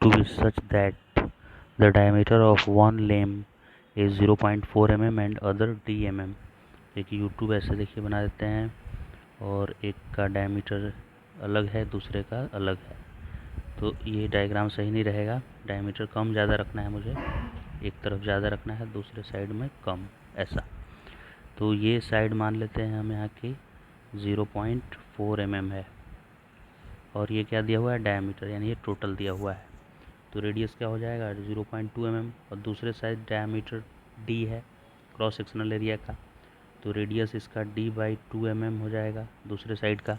to be such that the diameter of one limb is 0.4 mm and other d mm। एक YouTube ऐसे देखिए बना देते हैं और एक का डायमीटर अलग है दूसरे का अलग है, तो ये डायग्राम सही नहीं रहेगा। डायमीटर कम ज़्यादा रखना है मुझे, एक तरफ ज़्यादा रखना है दूसरे साइड में कम, ऐसा। तो ये साइड मान लेते हैं हम यहाँ की 0.4 mm है और ये क्या दिया हुआ है, डायमीटर, यानी ये टोटल दिया हुआ है। तो रेडियस क्या हो जाएगा 0.2 mm और दूसरे साइड डायमीटर d है क्रॉस सेक्शनल एरिया का, तो रेडियस इसका d/2 mm हो जाएगा दूसरे साइड का।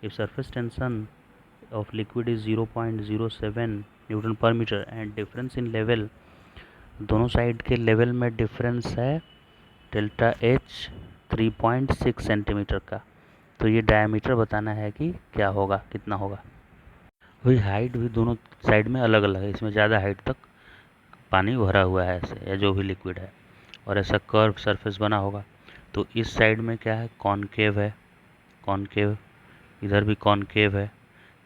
If surface tension of liquid is 0.07 newton per metre and difference in level, दोनों साइड के लेवल में डिफरेंस है डेल्टा H 3.6 सेंटीमीटर का, तो ये डायमीटर बताना है कि क्या होगा, कितना होगा। वही हाइट भी दोनों साइड में अलग अलग है, इसमें ज़्यादा हाइट तक पानी भरा हुआ है ऐसे, या जो भी लिक्विड है, और ऐसा कर्व सरफेस बना होगा। तो इस साइड में क्या है, कॉनकेव है, कॉनकेव, इधर भी कॉनकेव है।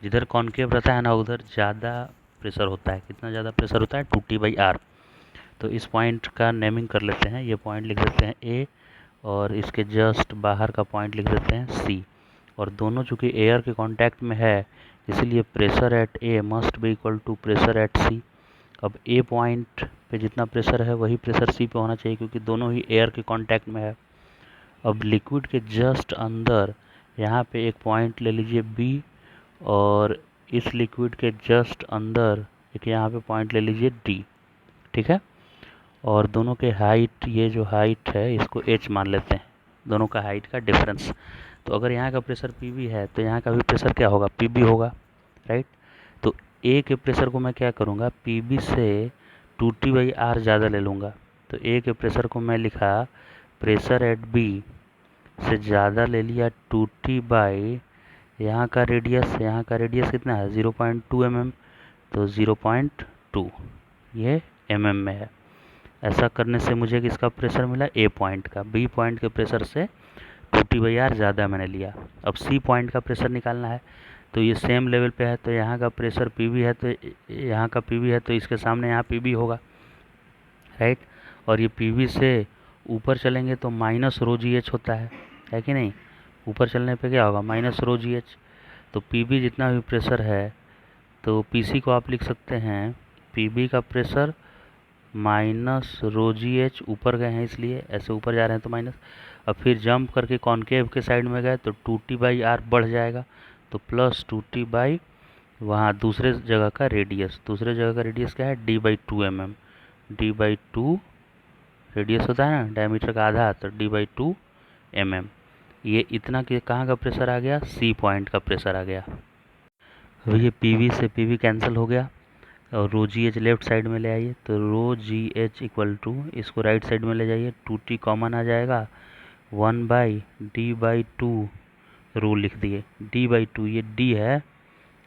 जिधर कॉनकेव रहता है ना उधर ज़्यादा प्रेशर होता है। कितना ज़्यादा प्रेशर होता है, 2T/R। तो इस पॉइंट का नेमिंग कर लेते हैं, ये पॉइंट लिख देते हैं A और इसके जस्ट बाहर का पॉइंट लिख देते हैं C। और दोनों चूँकि एयर के कांटेक्ट में है इसीलिए pressure at A must be equal to pressure at C। अब A पॉइंट पे जितना प्रेशर है वही प्रेशर C पे होना चाहिए क्योंकि दोनों ही एयर के कांटेक्ट में है। अब लिक्विड के जस्ट अंदर यहाँ पे एक पॉइंट ले लीजिए B और इस लिक्विड के जस्ट अंदर एक यहाँ पे पॉइंट ले लीजिए D, ठीक है। और दोनों के हाइट, ये जो हाइट है इसको H मान लेते हैं, दोनों का हाइट का डिफरेंस। तो अगर यहाँ का प्रेशर PV है तो यहाँ का भी प्रेशर क्या होगा, PB होगा, राइट। तो A के प्रेशर को मैं क्या करूँगा, PB से 2T/R ज़्यादा ले लूँगा। तो A के प्रेशर को मैं लिखा प्रेशर एट B से ज़्यादा ले लिया 2T/ यहाँ का रेडियस कितना है 0.2 mm, तो 0.2 ये mm में है। ऐसा करने से मुझे किसका प्रेशर मिला, A पॉइंट का। B पॉइंट के प्रेशर से 2T/R ज़्यादा मैंने लिया। अब C पॉइंट का प्रेशर निकालना है, तो ये सेम लेवल पे है, तो यहाँ का प्रेशर PV है, तो यहाँ का PV है तो इसके सामने यहाँ PB होगा, राइट। और ये PV से ऊपर चलेंगे तो -ρgh होता है कि नहीं। ऊपर चलने पे क्या होगा, -ρgh। तो PB जितना भी प्रेशर है तो PC को आप लिख सकते हैं PB का प्रेशर -ρgh, ऊपर गए हैं इसलिए ऐसे ऊपर जा रहे हैं तो माइनस। अब फिर जंप करके कॉनकेव के साइड में गए तो 2T/R बढ़ जाएगा, तो प्लस 2T/ वहाँ दूसरे जगह का रेडियस, क्या है d/2 mm। d/2 रेडियस होता है ना डायमीटर का आधा, तो d/2 mm। ये इतना कि कहाँ का प्रेशर आ गया, C पॉइंट का प्रेशर आ गया। अब ये PV से PV कैंसिल हो गया और ρgh लेफ्ट साइड में ले आइए, तो ρgh इक्वल टू, इसको राइट साइड में ले जाइए, 2T कॉमन आ जाएगा, 1/d/2 रूल लिख दिए, d/2 ये d है,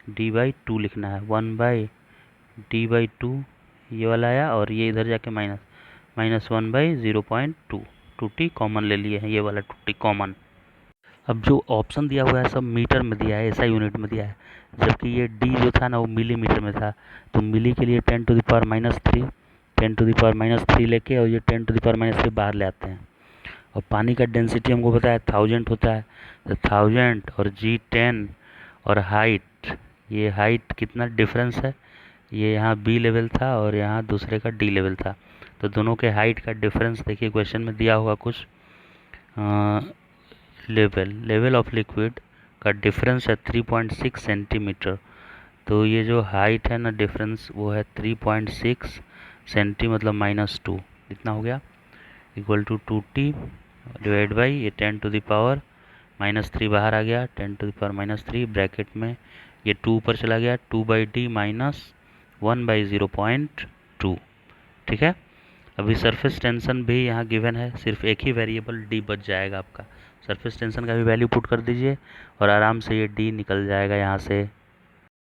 d/2 लिखना है, 1/d/2 ये वाला आया और ये इधर जाके -1/0.2, 2T कॉमन ले लिए हैं, ये वाला 2T कॉमन। अब जो ऑप्शन दिया हुआ है सब मीटर में दिया है, SI यूनिट में दिया है, जबकि ये D जो था ना वो मिलीमीटर में था। तो मिली के लिए 10⁻³ लेके और ये 10⁻³ बाहर ले आते हैं। और पानी का डेंसिटी हमको पता है 1000 होता है, तो 1000 और G10 और हाइट, ये हाइट कितना डिफरेंस है, ये यहाँ B लेवल था और यहाँ दूसरे का D लेवल था, तो दोनों के हाइट का डिफरेंस देखिए क्वेश्चन में दिया होगा कुछ, लेवल ऑफ लिक्विड का डिफरेंस है 3.6 सेंटीमीटर। तो ये जो हाइट है ना डिफरेंस वो है 3.6 सेंटी, मतलब -2, इतना हो गया, equal to 2T divide by ये 10⁻³ बाहर आ गया, 10⁻³ ब्रैकेट में ये 2 ऊपर चला गया, 2/D माइनस 1/0.2, ठीक है। अभी सरफेस टेंशन भी यहाँ गिवन है, सिर्फ एक ही वेरिएबल D बच जाएगा आपका। सरफेस टेंशन का भी वैल्यू पुट कर दीजिए और आराम से ये D निकल जाएगा यहाँ से